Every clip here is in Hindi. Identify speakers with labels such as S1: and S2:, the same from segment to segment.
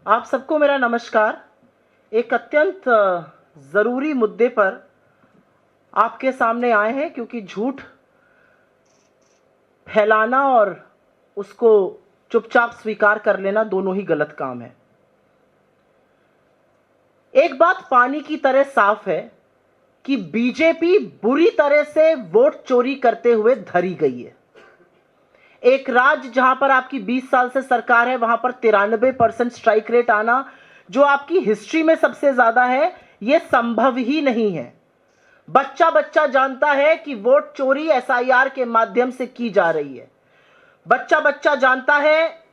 S1: आप सबको मेरा नमस्कार। एक अत्यंत ज़रूरी मुद्दे पर आपके सामने आए हैं, क्योंकि झूठ फैलाना और उसको चुपचाप स्वीकार कर लेना दोनों ही गलत काम है। एक बात पानी की तरह साफ है कि बीजेपी बुरी तरह से वोट चोरी करते हुए धरी गई है। एक राज्य जहां पर आपकी 20 साल से सरकार है, वहां पर 93% स्ट्राइक रेट आना, जो आपकी हिस्ट्री में सबसे ज्यादा है, यह संभव ही नहीं है। बच्चा बच्चा जानता है कि वोट चोरी एसआईआर के माध्यम से की जा रही है। बच्चा बच्चा जानता है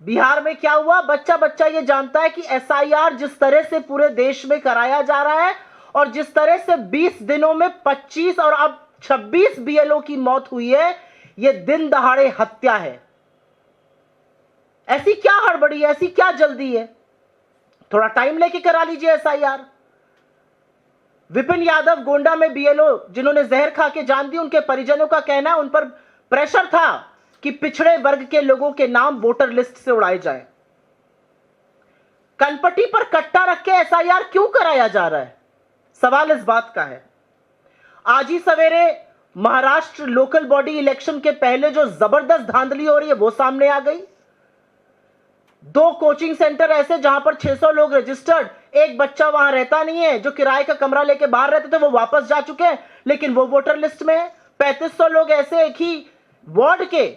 S1: बिहार में क्या हुआ। बच्चा बच्चा यह जानता है कि एसआईआर जिस तरह से पूरे देश में कराया जा रहा है और जिस तरह से 20 दिनों में 25 और अब 26 बीएलओ की मौत हुई है, यह दिन दहाड़े हत्या है। ऐसी क्या हड़बड़ी है, ऐसी क्या जल्दी है? थोड़ा टाइम लेके करा लीजिए एसआईआर। विपिन यादव गोंडा में बीएलओ जिन्होंने जहर खा के जान दी, उनके परिजनों का कहना है उन पर प्रेशर था कि पिछड़े वर्ग के लोगों के नाम वोटर लिस्ट से उड़ाए जाए। कनपट्टी पर कट्टा रख के एसआईआर क्यों कराया जा रहा है? सवाल इस बात का है। आज ही सवेरे महाराष्ट्र लोकल बॉडी इलेक्शन के पहले जो जबरदस्त धांधली हो रही है वो सामने आ गई। 2 कोचिंग सेंटर ऐसे जहां पर 600 लोग रजिस्टर्ड, एक बच्चा वहां रहता नहीं है। जो किराए का कमरा लेके बाहर रहते थे वो वापस जा चुके हैं, लेकिन वो वोटर लिस्ट में है। 3500 लोग ऐसे एक ही वार्ड के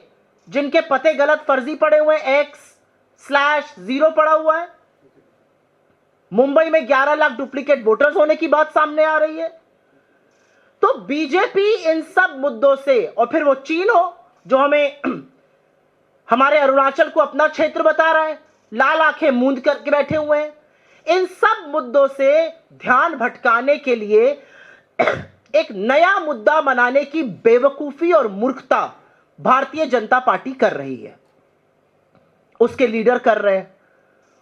S1: जिनके पते गलत फर्जी पड़े हुए हैं, X/0 पड़ा हुआ है। मुंबई में 11 लाख डुप्लीकेट वोटर्स होने की बात सामने आ रही है। तो बीजेपी इन सब मुद्दों से, और फिर वो चीन हो जो हमें हमारे अरुणाचल को अपना क्षेत्र बता रहा है, लाल आंखें मूंद करके बैठे हुए हैं। इन सब मुद्दों से ध्यान भटकाने के लिए एक नया मुद्दा बनाने की बेवकूफी और मूर्खता भारतीय जनता पार्टी कर रही है। उसके लीडर कर रहे हैं,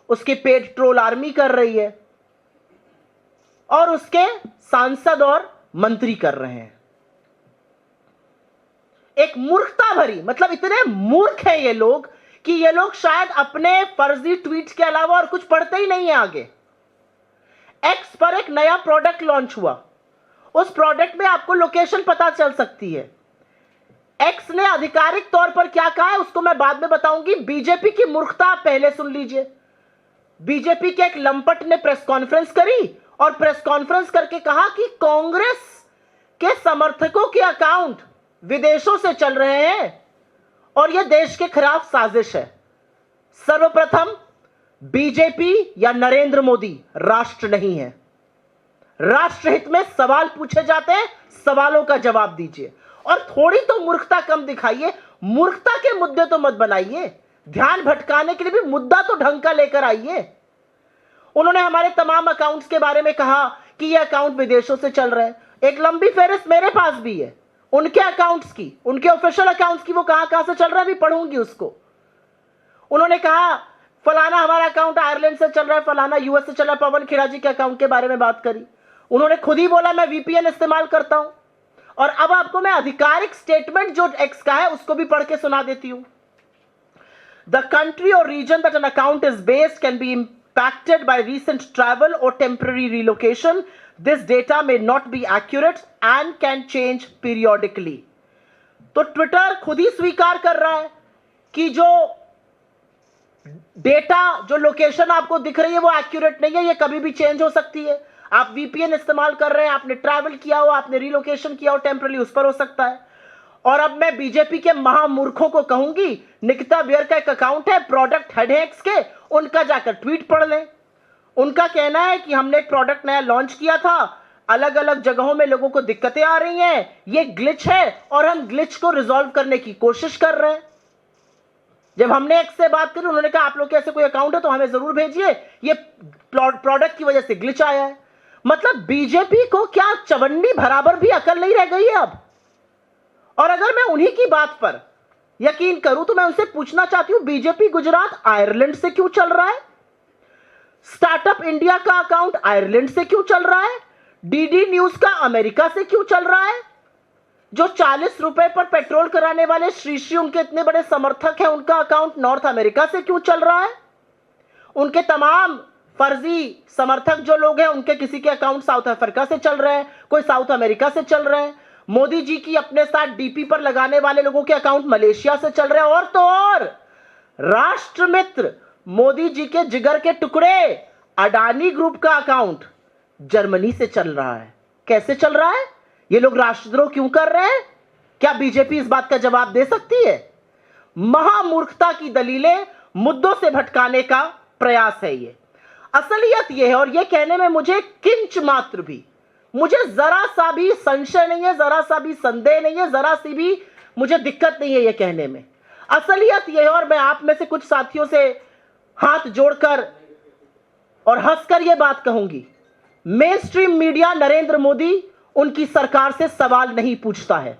S1: उसके पेड ट्रोल आर्मी कर रही है, और उसके सांसद और मंत्री कर रहे हैं। एक मूर्खता भरी, मतलब इतने मूर्ख हैं ये लोग कि ये लोग शायद अपने फर्जी ट्वीट्स के अलावा और कुछ पढ़ते ही नहीं है आगे। एक्स पर एक नया प्रोडक्ट लॉन्च हुआ, उस प्रोडक्ट में आपको लोकेशन पता चल सकती है। एक्स ने आधिकारिक तौर पर क्या कहा है उसको मैं बाद में बताऊंगी। बीजेपी की मूर्खता आप पहले सुन लीजिए। बीजेपी के एक लंपट ने प्रेस कॉन्फ्रेंस करी और प्रेस कॉन्फ्रेंस करके कहा कि कांग्रेस के समर्थकों के अकाउंट विदेशों से चल रहे हैं और यह देश के खिलाफ साजिश है। सर्वप्रथम, बीजेपी या नरेंद्र मोदी राष्ट्र नहीं है। राष्ट्रहित में सवाल पूछे जाते हैं, सवालों का जवाब दीजिए और थोड़ी तो मूर्खता कम दिखाइए। मूर्खता के मुद्दे तो मत बनाइए, ध्यान भटकाने के लिए भी मुद्दा तो ढंग का लेकर आइए। उन्होंने हमारे तमाम अकाउंट्स के बारे में कहा कि ये अकाउंट विदेशों से चल रहे हैं। एक लंबी फेहरिस्त मेरे पास भी है उनके अकाउंट्स की, उनके ऑफिशियल अकाउंट्स की, वो कहां से चल रहा है भी पढ़ूंगी उसको। उन्होंने कहा फलाना हमारा अकाउंट आयरलैंड से चल रहा है, फलाना यूएस से चल रहा है। पवन खेड़ा जी के अकाउंट के बारे में बात करी, उन्होंने खुद ही बोला मैं वीपीएन इस्तेमाल करता हूं। और अब आपको मैं आधिकारिक स्टेटमेंट जो एक्स का है उसको भी पढ़ के सुना देती हूं। द कंट्री और region that an account is based can be impacted by recent travel or temporary relocation. This data may not be accurate and can change periodically. तो ट्विटर खुद ही स्वीकार कर रहा है कि जो डेटा, जो लोकेशन आपको दिख रही है वो एक्यूरेट नहीं है, ये कभी भी चेंज हो सकती है। आप वीपीएन इस्तेमाल कर रहे हैं, आपने ट्रैवल किया हो, आपने रिलोकेशन किया हो टेम्पररी, उस पर हो सकता है। और अब मैं बीजेपी के महामूर्खों को कहूंगी, निकिता बियर का एक अकाउंट है प्रोडक्ट हेडेक्स के, उनका जाकर ट्वीट पढ़ लें। उनका कहना है कि हमने एक प्रोडक्ट नया लॉन्च किया था, अलग अलग जगहों में लोगों को दिक्कतें आ रही हैं, ये ग्लिच है और हम ग्लिच को रिजॉल्व करने की कोशिश कर रहे हैं। जब हमने एक्स से बात करी, उन्होंने कहा आप लोग के ऐसे कोई अकाउंट है तो हमें जरूर भेजिए, ये प्रोडक्ट की वजह से ग्लिच आया है। मतलब बीजेपी को क्या चवन्नी बराबर भी अकल नहीं रह गई है अब। और अगर मैं उन्हीं की बात पर यकीन करूं तो मैं उनसे पूछना चाहती हूं, बीजेपी गुजरात आयरलैंड से क्यों चल रहा है? स्टार्टअप इंडिया का अकाउंट आयरलैंड से क्यों चल रहा है? डीडी न्यूज का अमेरिका से क्यों चल रहा है? जो 40 रुपए पर पेट्रोल कराने वाले श्री श्री उनके इतने बड़े समर्थक हैं, उनका अकाउंट नॉर्थ अमेरिका से क्यों चल रहा है? उनके तमाम फर्जी समर्थक जो लोग हैं, उनके किसी के अकाउंट साउथ अफ्रीका से चल रहे हैं, कोई साउथ अमेरिका से चल रहे हैं। मोदी जी की अपने साथ डीपी पर लगाने वाले लोगों के अकाउंट मलेशिया से चल रहे हैं। और तो और राष्ट्र मित्र मोदी जी के जिगर के टुकड़े अडानी ग्रुप का अकाउंट जर्मनी से चल रहा है। कैसे चल रहा है? ये लोग राष्ट्रद्रोह क्यों कर रहे हैं? क्या बीजेपी इस बात का जवाब दे सकती है? महामूर्खता की दलीलें, मुद्दों से भटकाने का प्रयास है ये। असलियत ये है, और ये कहने में मुझे किंच मात्र भी, मुझे जरा सा भी संशय नहीं है, जरा सा भी संदेह नहीं है, जरा सी भी मुझे दिक्कत नहीं है ये कहने में। असलियत ये है, और मैं आप में से कुछ साथियों से हाथ जोड़कर और हंसकर ये बात कहूंगी, main stream media Narendra Modi उनकी सरकार से सवाल नहीं पूछता है।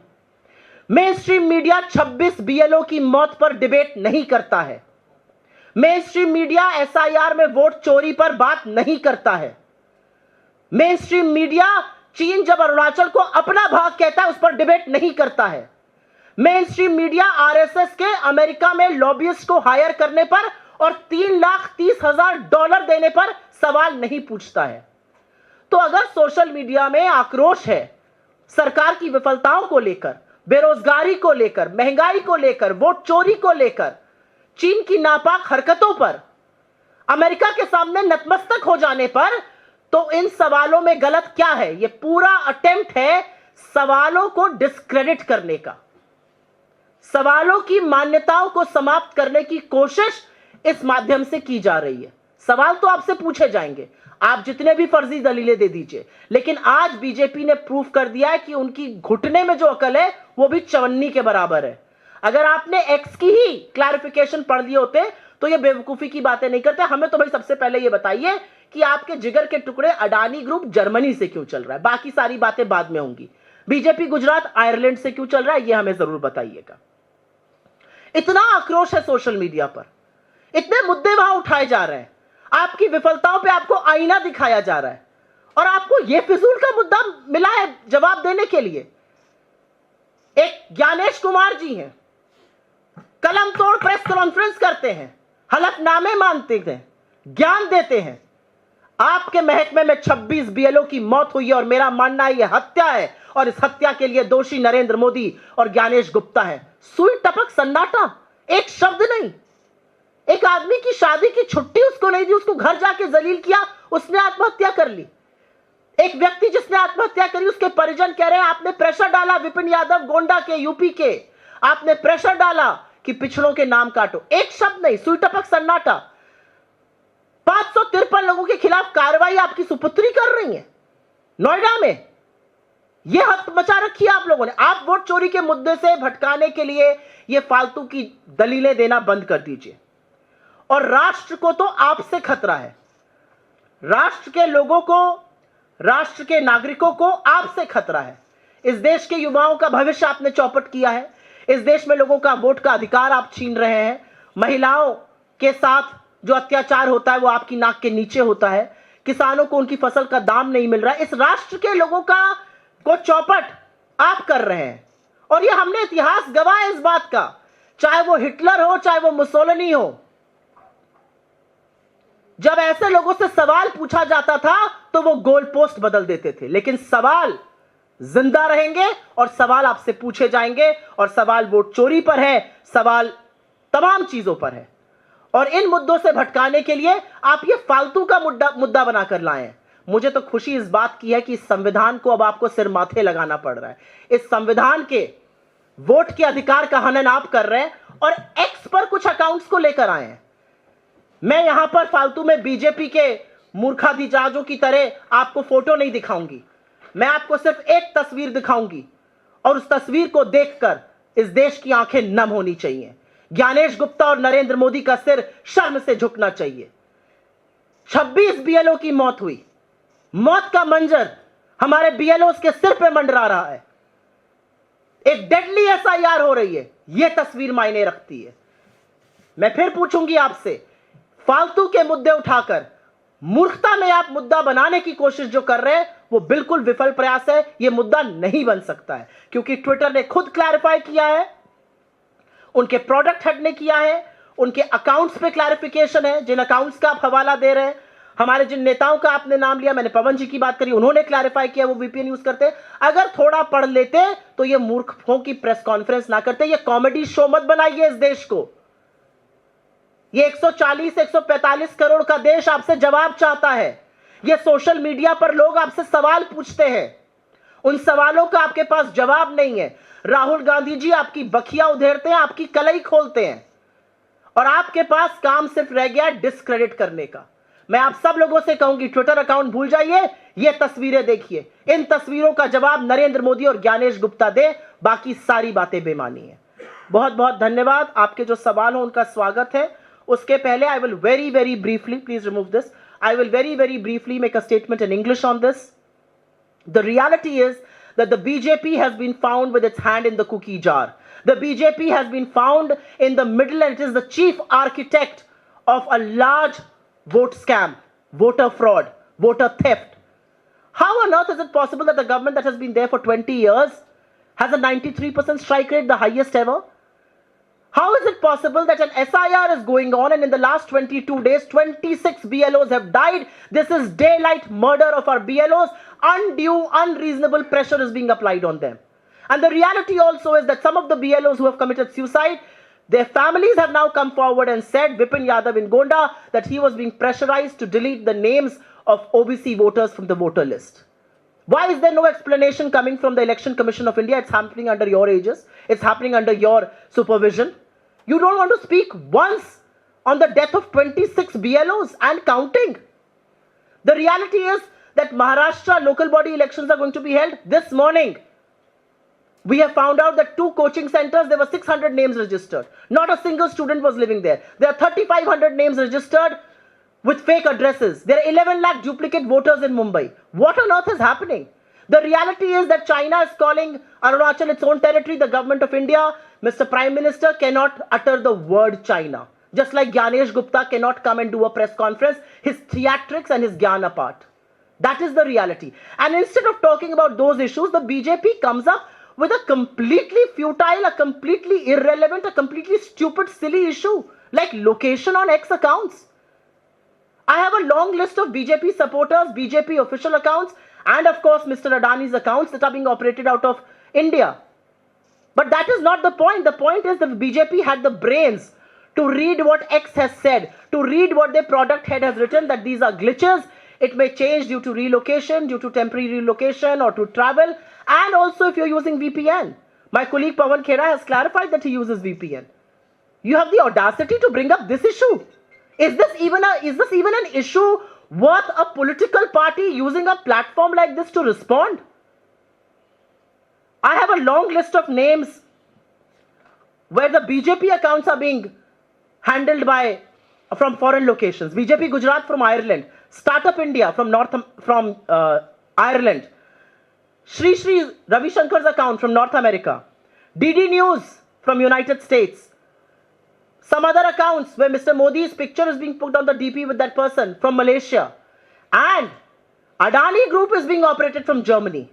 S1: मेन स्ट्रीम मीडिया 26 बीएलओ की मौत पर डिबेट नहीं करता है। मेन स्ट्रीम मीडिया एसआईआर में वोट चोरी पर बात नहीं करता है। मेन स्ट्रीम मीडिया चीन जब अरुणाचल को अपना भाग कहता है उस पर डिबेट नहीं करता है। मेन स्ट्रीम मीडिया आरएसएस के अमेरिका में लॉबियस्ट को हायर करने पर और $3,30,000 देने पर सवाल नहीं पूछता है। तो अगर सोशल मीडिया में आक्रोश है सरकार की विफलताओं को लेकर, बेरोजगारी को लेकर, महंगाई को लेकर, वोट चोरी को लेकर, चीन की नापाक हरकतों पर, अमेरिका के सामने नतमस्तक हो जाने पर, तो इन सवालों में गलत क्या है? यह पूरा अटेम्प्ट है सवालों को डिस्क्रेडिट करने का, सवालों की मान्यताओं को समाप्त करने की कोशिश इस माध्यम से की जा रही है। सवाल तो आपसे पूछे जाएंगे, आप जितने भी फर्जी दलीलें दे दीजिए, लेकिन आज बीजेपी ने प्रूफ कर दिया है कि उनकी घुटने में जो अकल है वो भी चवन्नी के बराबर है। अगर आपने एक्स की ही क्लैरिफिकेशन पढ़ लिए होते तो ये बेवकूफी की बातें नहीं करते। हमें तो भाई सबसे पहले ये बताइए कि आपके जिगर के टुकड़े अडानी ग्रुप जर्मनी से क्यों चल रहा है? बाकी सारी बातें बाद में होंगी। बीजेपी गुजरात आयरलैंड से क्यों चल रहा है, ये हमें जरूर बताइएगा। इतना आक्रोश है सोशल मीडिया पर, इतने मुद्दे वहां उठाए जा रहे हैं, आपकी विफलताओं पे आपको आईना दिखाया जा रहा है, और आपको यह फिजूल का मुद्दा मिला है जवाब देने के लिए। एक ज्ञानेश कुमार जी हैं, कलम तोड़ प्रेस कॉन्फ्रेंस करते हैं, हलफनामे मानते हैं, ज्ञान देते हैं। आपके महकमे में 26 बीएलओ की मौत हुई है और मेरा मानना है यह हत्या है, और इस हत्या के लिए दोषी नरेंद्र मोदी और ज्ञानेश गुप्ता है। सुई टपक सन्नाटा, एक शब्द नहीं। एक आदमी की शादी की छुट्टी उसको नहीं दी, उसको घर जाके जलील किया, उसने आत्महत्या कर ली। एक व्यक्ति जिसने आत्महत्या करी उसके परिजन कह रहे हैं आपने प्रेशर डाला, विपिन यादव गोंडा के, यूपी के, आपने प्रेशर डाला कि पिछड़ों के नाम काटो। एक शब्द नहीं, सुई टपक सन्नाटा। 553 लोगों के खिलाफ कार्रवाई आपकी सुपुत्री कर रही है नोएडा में। यह हद मचा रखी है आप लोगों ने। आप वोट चोरी के मुद्दे से भटकाने के लिए यह फालतू की दलीलें देना बंद कर दीजिए। और राष्ट्र को तो आपसे खतरा है, राष्ट्र के लोगों को, राष्ट्र के नागरिकों को आपसे खतरा है। इस देश के युवाओं का भविष्य आपने चौपट किया है। इस देश में लोगों का वोट का अधिकार आप छीन रहे हैं। महिलाओं के साथ जो अत्याचार होता है वो आपकी नाक के नीचे होता है। किसानों को उनकी फसल का दाम नहीं मिल रहा है। इस राष्ट्र के लोगों को चौपट आप कर रहे हैं, और ये हमने इतिहास गवाह है इस बात का। चाहे वो हिटलर हो, चाहे वो मुसोलिनी हो, जब ऐसे लोगों से सवाल पूछा जाता था तो वो गोल पोस्ट बदल देते थे। लेकिन सवाल जिंदा रहेंगे और सवाल आपसे पूछे जाएंगे, और सवाल वोट चोरी पर है, सवाल तमाम चीजों पर है। और इन मुद्दों से भटकाने के लिए आप ये फालतू का मुद्दा बनाकर लाए हैं। मुझे तो खुशी इस बात की है कि इस संविधान को अब आपको सिर माथे लगाना पड़ रहा है। इस संविधान के वोट के अधिकार का हनन आप कर रहे हैं और एक्स पर कुछ अकाउंट्स को लेकर आए हैं। मैं यहां पर फालतू में बीजेपी के मूर्खाधिजाजों की तरह आपको फोटो नहीं दिखाऊंगी। मैं आपको सिर्फ एक तस्वीर दिखाऊंगी, और उस तस्वीर को देखकर इस देश की आंखें नम होनी चाहिए। ज्ञानेश गुप्ता और नरेंद्र मोदी का सिर शर्म से झुकना चाहिए। 26 बीएलओ की मौत हुई, मौत का मंजर हमारे बीएलओ के सिर पे मंडरा रहा है। एक डेडली एसआईआर हो रही है, यह तस्वीर मायने रखती है। मैं फिर पूछूंगी आपसे, फालतू के मुद्दे उठाकर मूर्खता में आप मुद्दा बनाने की कोशिश जो कर रहे हैं वो बिल्कुल विफल प्रयास है। यह मुद्दा नहीं बन सकता है, क्योंकि ट्विटर ने खुद क्लैरिफाई किया है, उनके प्रोडक्ट हेड ने किया है, उनके अकाउंट्स पे क्लैरिफिकेशन है, जिन अकाउंट्स का आप हवाला दे रहे हैं। हमारे जिन नेताओं का आपने नाम लिया, मैंने पवन जी की बात करी, उन्होंने क्लैरिफाई किया वो वीपीएन यूज करते। अगर थोड़ा पढ़ लेते तो ये मूर्खों की प्रेस कॉन्फ्रेंस ना करते। ये कॉमेडी शो मत बनाइए इस देश को। ये 140-145 करोड़ का देश आपसे जवाब चाहता है। ये सोशल मीडिया पर लोग आपसे सवाल पूछते हैं, उन सवालों का आपके पास जवाब नहीं है। राहुल गांधी जी आपकी बखिया उधेड़ते हैं, आपकी कलई खोलते हैं, और आपके पास काम सिर्फ रह गया डिस्क्रेडिट करने का। मैं आप सब लोगों से कहूंगी, ट्विटर अकाउंट भूल जाइए, ये तस्वीरें देखिए। इन तस्वीरों का जवाब नरेंद्र मोदी और ज्ञानेश गुप्ता दे, बाकी सारी बातें बेमानी है। बहुत बहुत धन्यवाद। आपके जो सवाल हो उनका स्वागत है। उसके पहले I will very briefly, please remove this, I will very briefly make a statement in English on this. The reality is that the BJP has been found with its hand in the cookie jar. The BJP has been found in the middle, and it is the chief architect of a large vote scam, voter fraud, voter theft. How on earth is it possible that the government that has been there for 20 years has a 93% strike rate, the highest ever? How is it possible that an SIR is going on and in the last 22 days, 26 BLOs have died? This is daylight murder of our BLOs. Undue, unreasonable pressure is being applied on them. And the reality also is that some of the BLOs who have committed suicide, their families have now come forward and said, Vipin Yadav in Gonda, that he was being pressurized to delete the names of OBC voters from the voter list. Why is there no explanation coming from the Election Commission of India? It's happening under your aegis. It's happening under your supervision. You don't want to speak once on the death of 26 BLOs and counting. The reality is that Maharashtra local body elections are going to be held this morning. We have found out that 2 coaching centers, there were 600 names registered. Not a single student was living there. There are 3,500 names registered with fake addresses. There are 11 lakh duplicate voters in Mumbai. What on earth is happening? The reality is that China is calling Arunachal its own territory. The government of India, Mr. Prime Minister, cannot utter the word China. Just like Gyanesh Gupta cannot come and do a press conference, his theatrics and his gyan apart. That is the reality. And instead of talking about those issues, the BJP comes up with a completely futile, a completely irrelevant, a completely stupid, silly issue like location on X accounts. I have a long list of BJP supporters, BJP official accounts, and of course Mr. Adani's accounts that are being operated out of India. But that is not the point. The point is that BJP had the brains to read what X has said, to read what their product head has written, that these are glitches. It may change due to relocation, due to temporary relocation, or to travel, and also if you're using VPN. My colleague Pawan Khera has clarified that he uses VPN. You have the audacity to bring up this issue. Is this even an issue worth a political party using a platform like this to respond? I have a long list of names where the BJP accounts are being handled from foreign locations. BJP Gujarat from Ireland, Startup India from Ireland, Shri Ravi Shankar's account from North America, DD News from United States, some other accounts where Mr. Modi's picture is being put on the DP with that person from Malaysia, and Adani Group is being operated from Germany.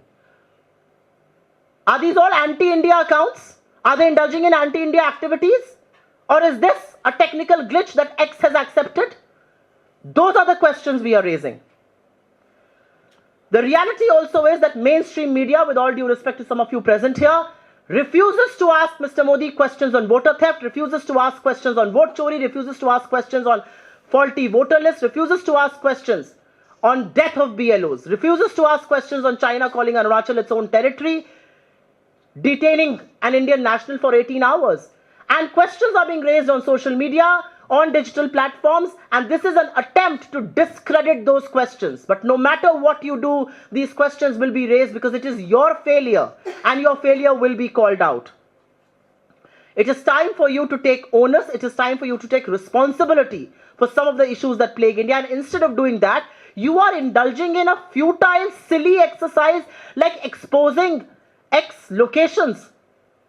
S1: Are these all anti-India accounts? Are they indulging in anti-India activities? Or is this a technical glitch that X has accepted? Those are the questions we are raising. The reality also is that mainstream media, with all due respect to some of you present here, refuses to ask Mr. Modi questions on voter theft, refuses to ask questions on vote chori, refuses to ask questions on faulty voter lists, refuses to ask questions on death of BLOs, refuses to ask questions on China calling Arunachal its own territory, detaining an Indian national for 18 hours. And questions are being raised on social media, on digital platforms, and this is an attempt to discredit those questions. But no matter what you do, these questions will be raised because it is your failure, and your failure will be called out. It is time for you to take onus, it is time for you to take responsibility for some of the issues that plague India, and instead of doing that, you are indulging in a futile, silly exercise like exposing X locations.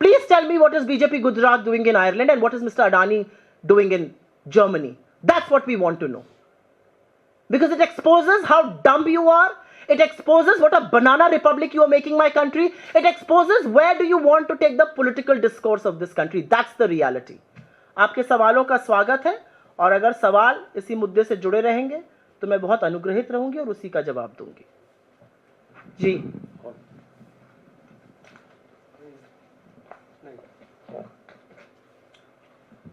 S1: Please tell me, what is BJP Gujarat doing in Ireland and what is Mr. Adani doing in Germany? That's what we want to know. Because it exposes how dumb you are. It exposes what a banana republic you are making my country. It exposes where do you want to take the political discourse of this country. That's the reality. आपके सवालों का स्वागत है, और अगर सवाल इसी मुद्दे से जुड़े रहेंगे तो मैं बहुत अनुग्रहित रहूंगी और उसी का जवाब दूंगी। जी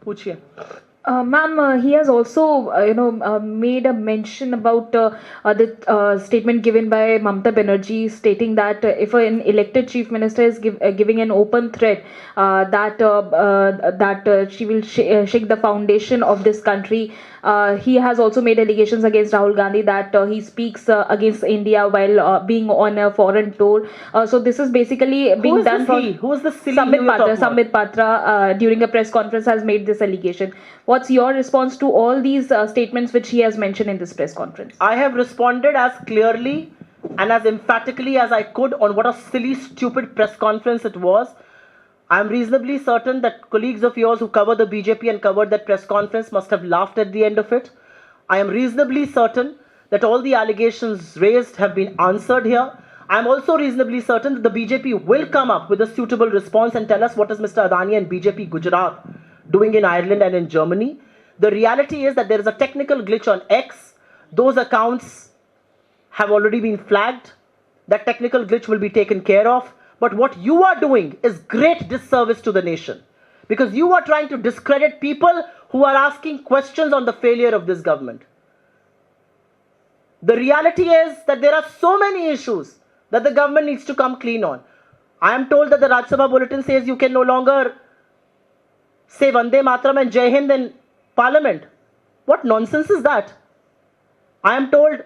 S1: पूछिए।
S2: Ma'am, he has also, made a mention about the statement given by Mamata Banerjee, stating that if an elected chief minister is giving an open threat that she will shake the foundation of this country. He has also made allegations against Rahul Gandhi that he speaks against India while being on a foreign tour. So this is basically being done for.
S1: Who is the silly
S2: Sambit Patra during a press conference has made this allegation. What's your response to all these statements which he has mentioned in this press conference?
S1: I have responded as clearly and as emphatically as I could on what a silly, stupid press conference it was. I am reasonably certain that colleagues of yours who cover the BJP and covered that press conference must have laughed at the end of it. I am reasonably certain that all the allegations raised have been answered here. I am also reasonably certain that the BJP will come up with a suitable response and tell us what is Mr. Adani and BJP Gujarat doing in Ireland and in Germany. The reality is that there is a technical glitch on X. Those accounts have already been flagged. That technical glitch will be taken care of. But what you are doing is great disservice to the nation, because you are trying to discredit people who are asking questions on the failure of this government. The reality is that there are so many issues that the government needs to come clean on. I am told that the Rajya Sabha bulletin says you can no longer say Vande Mataram and Jai Hind in Parliament. What nonsense is that? I am told,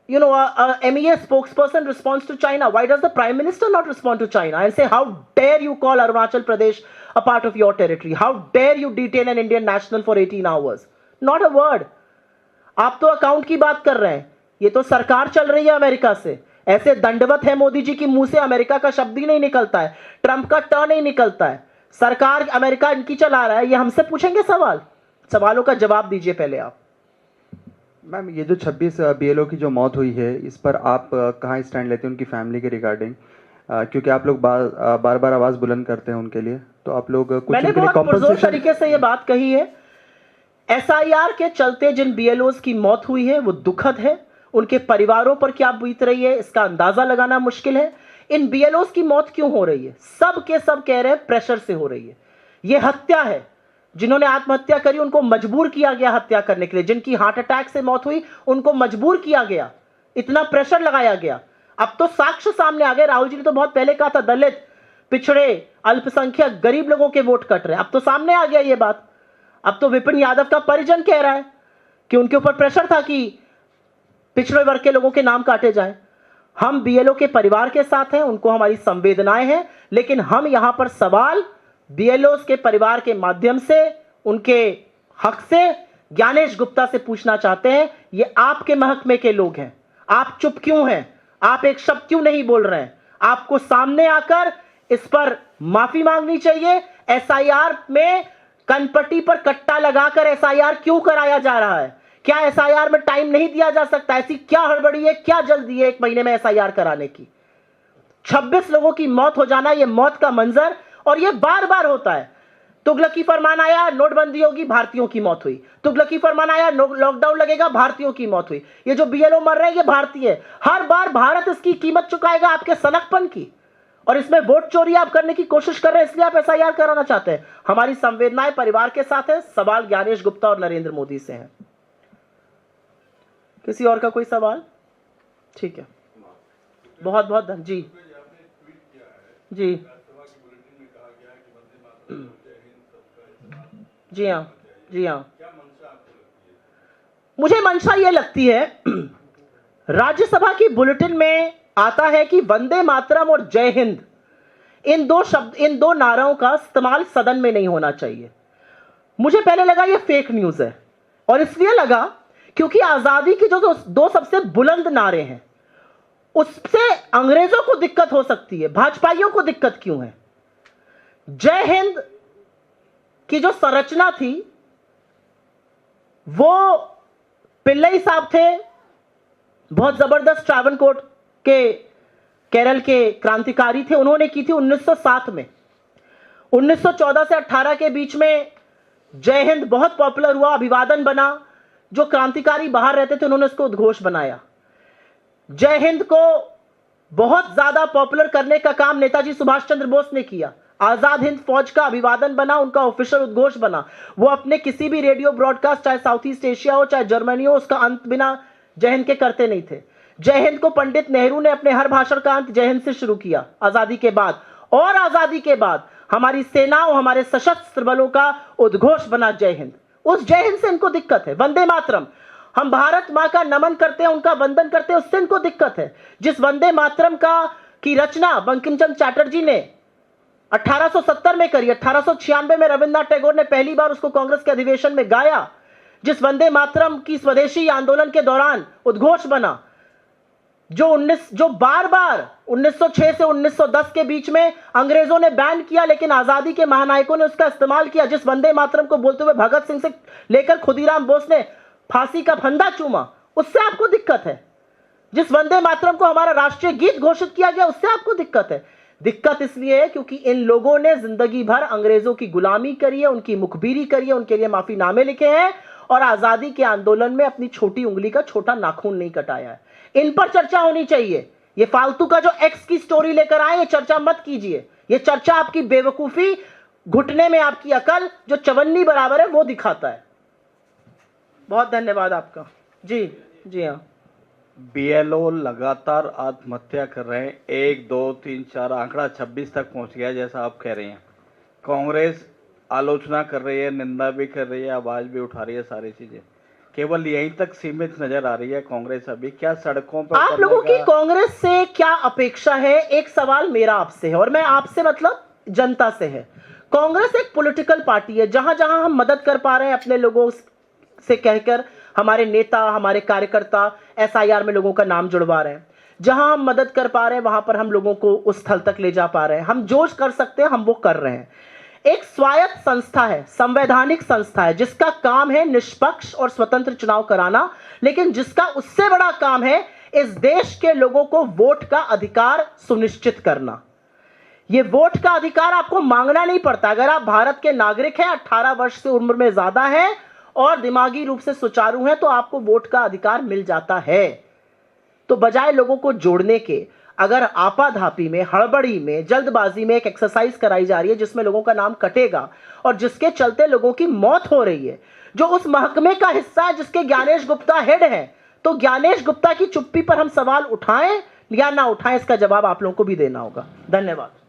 S1: a MEA spokesperson responds to China. Why does the Prime Minister not respond to China and say, how dare you call Arunachal Pradesh a part of your territory? How dare you detain an Indian national for 18 hours? Not a word. आप तो अकाउंट की बात कर रहे हैं, ये तो सरकार चल रही है अमेरिका से। ऐसे दंडवत है मोदी जी की मुंह से अमेरिका का शब्द ही नहीं निकलता है, ट्रंप का ट नहीं निकलता है। सरकार अमेरिका इनकी चला रहा है, ये हमसे पूछेंगे सवाल? सवालों का जवाब दीजिए पहले आप।
S3: मैम, ये जो 26 BLO की जो मौत हुई है, इस पर आप कहाँ स्टैंड लेते हैं उनकी फैमिली के रिगार्डिंग? क्योंकि आप लोग बार बार आवाज बुलंद करते हैं उनके लिए, तो आप लोग कुछ
S1: मैंने बहुत पुरजोर तरीके से ये बात कही है। SIR के चलते जिन BLOs की मौत हुई है वो दुखद है। उनके परिवारों पर क्या बीत रही है इसका अंदाजा लगाना मुश्किल है। इन BLOs की मौत क्यों हो रही है? सब के सब कह रहे हैं प्रेशर से हो रही है। ये हत्या है। जिन्होंने आत्महत्या करी उनको मजबूर किया गया हत्या करने के लिए। जिनकी हार्ट अटैक से मौत हुई उनको मजबूर किया गया, इतना प्रेशर लगाया गया। अब तो साक्ष्य सामने आ गए। राहुल जी ने तो बहुत पहले कहा था दलित, पिछड़े, अल्पसंख्यक, गरीब लोगों के वोट कट रहे हैं। अब तो सामने आ गया ये बात। अब तो विपिन यादव का परिजन कह रहा है कि उनके ऊपर प्रेशर था कि पिछड़े वर्ग के लोगों के नाम काटे जाएं। हम BLO के परिवार के साथ हैं, उनको हमारी संवेदनाएं हैं, लेकिन हम यहां पर सवाल BLOs के परिवार के माध्यम से उनके हक से ज्ञानेश गुप्ता से पूछना चाहते हैं। ये आपके महकमे के लोग हैं, आप चुप क्यों हैं? आप एक शब्द क्यों नहीं बोल रहे हैं? आपको सामने आकर इस पर माफी मांगनी चाहिए। SIR में कनपट्टी पर कट्टा लगाकर SIR क्यों कराया जा रहा है? क्या SIR में टाइम नहीं दिया जा सकता? ऐसी क्या हड़बड़ी है, क्या जल्दी है 1 महीने में SIR कराने की? 26 लोगों की मौत हो जाना, यह मौत का मंजर, और यह बार बार होता है। तुगलकी फरमान आया, नोटबंदी होगी, भारतीयों की मौत हुई। तुगलकी फरमान आया, लॉकडाउन लगेगा, भारतीयों की मौत हुई। ये जो BLO मर रहे हैं ये भारतीय है। हर बार भारत इसकी कीमत चुकाएगा आपके सनकपन की, और इसमें वोट चोरी आप करने की कोशिश कर रहे हैं, इसलिए आप SIR कराना चाहते हैं। हमारी संवेदनाएं परिवार के साथ है। सवाल ज्ञानेश गुप्ता और नरेंद्र मोदी से है। किसी और का कोई सवाल? ठीक है, बहुत बहुत धन्यवाद। जी जी जी हाँ, जी हाँ। मुझे मंशा ये लगती है, राज्यसभा की बुलेटिन में आता है कि वंदे मातरम और जय हिंद, इन दो नारों का इस्तेमाल सदन में नहीं होना चाहिए। मुझे पहले लगा ये फेक न्यूज है, और इसलिए लगा क्योंकि आजादी की जो दो सबसे बुलंद नारे हैं उससे अंग्रेजों को दिक्कत हो सकती है, भाजपाइयों को दिक्कत क्यों है? जय हिंद की जो संरचना थी वो पिल्लई साहब थे, बहुत जबरदस्त ट्रावनकोर के केरल के क्रांतिकारी थे, उन्होंने की थी 1907 में। 1914 से 18 के बीच में जय हिंद बहुत पॉपुलर हुआ, अभिवादन बना, जो क्रांतिकारी बाहर रहते थे उन्होंने उसको उद्घोष बनाया। जय हिंद को बहुत ज्यादा पॉपुलर करने का काम नेताजी सुभाष चंद्र बोस ने किया। आजाद हिंद फौज का अभिवादन बना, उनका ऑफिशियल उद्घोष बना। वो अपने किसी भी रेडियो ब्रॉडकास्ट, चाहे साउथ ईस्ट एशिया हो चाहे जर्मनी हो, उसका अंत बिना जय हिंद के करते नहीं थे। जय हिंद को पंडित नेहरू ने अपने हर भाषण का अंत जय हिंद से शुरू किया आजादी के बाद, और आजादी के बाद हमारी सेनाओं, हमारे सशस्त्र बलों का उद्घोष बना जय हिंद। उस जय हिंद से इनको दिक्कत है। वंदे मातरम, हम भारत मां का नमन करते हैं, उनका वंदन करते हैं, उससे इनको दिक्कत है। जिस वंदे मातरम की रचना बंकिम चंद्र चटर्जी ने 1870 में करी, 1896 में रविन्द्रनाथ टैगोर ने पहली बार उसको कांग्रेस के अधिवेशन में गाया, जिस वंदे मातरम की स्वदेशी आंदोलन के दौरान उद्घोष बना, जो बार बार 1906 से 1910 के बीच में अंग्रेजों ने बैन किया, लेकिन आजादी के महानायकों ने उसका इस्तेमाल किया, जिस वंदे मातरम को बोलते हुए भगत सिंह से लेकर खुदीराम बोस ने फांसी का फंदा चूमा, उससे आपको दिक्कत है। जिस वंदे मातरम को हमारा राष्ट्रीय गीत घोषित किया गया, उससे आपको दिक्कत है। दिक्कत इसलिए है क्योंकि इन लोगों ने जिंदगी भर अंग्रेजों की गुलामी करी है, उनकी मुखबिरी करी है, उनके लिए माफीनामे लिखे हैं, और आजादी के आंदोलन में अपनी छोटी उंगली का छोटा नाखून नहीं कटाया है। इन पर चर्चा होनी चाहिए। ये फालतू का जो एक्स की स्टोरी लेकर आए, ये चर्चा मत कीजिए। ये चर्चा आपकी बेवकूफी, घुटने में आपकी अकल जो चवन्नी बराबर है वो दिखाता है। बहुत धन्यवाद आपका। जी जी हाँ।
S4: बीएलओ लगातार आत्महत्या कर रहे हैं, 1 2 3 4 आंकड़ा 26 तक पहुंच गया जैसा आप कह रही हैं। कांग्रेस आलोचना कर रही है, निंदा भी कर रही है, आवाज भी उठा रही है, सारी चीजें केवल यहीं तक सीमित नजर आ रही है कांग्रेस। अभी क्या सड़कों पर
S1: आप लोगों की कांग्रेस से क्या अपेक्षा है? एक सवाल मेरा आपसे है, और मैं आपसे मतलब जनता से है। कांग्रेस एक पॉलिटिकल पार्टी है, जहां जहां हम मदद कर पा रहे हैं अपने लोगों से कहकर, हमारे नेता, हमारे कार्यकर्ता एसआईआर में लोगों का नाम जुड़वा रहे हैं, जहां हम मदद कर पा रहे हैं वहां पर हम लोगों को उस स्थल तक ले जा पा रहे हैं। हम जो कर सकते हैं हम वो कर रहे हैं। एक स्वायत्त संस्था है, संवैधानिक संस्था है, जिसका काम है निष्पक्ष और स्वतंत्र चुनाव कराना, लेकिन जिसका उससे बड़ा काम है इस देश के लोगों को वोट का अधिकार सुनिश्चित करना। ये वोट का अधिकार आपको मांगना नहीं पड़ता। अगर आप भारत के नागरिक हैं, 18 वर्ष से उम्र में ज्यादा है और दिमागी रूप से सुचारू हैं, तो आपको वोट का अधिकार मिल जाता है। तो बजाय लोगों को जोड़ने के, अगर आपाधापी में, हड़बड़ी में, जल्दबाजी में एक एक्सरसाइज कराई जा रही है जिसमें लोगों का नाम कटेगा और जिसके चलते लोगों की मौत हो रही है, जो उस महकमे का हिस्सा है जिसके ज्ञानेश गुप्ता हेड है, तो ज्ञानेश गुप्ता की चुप्पी पर हम सवाल उठाएं या ना उठाएं, इसका जवाब आप लोगों को भी देना होगा। धन्यवाद।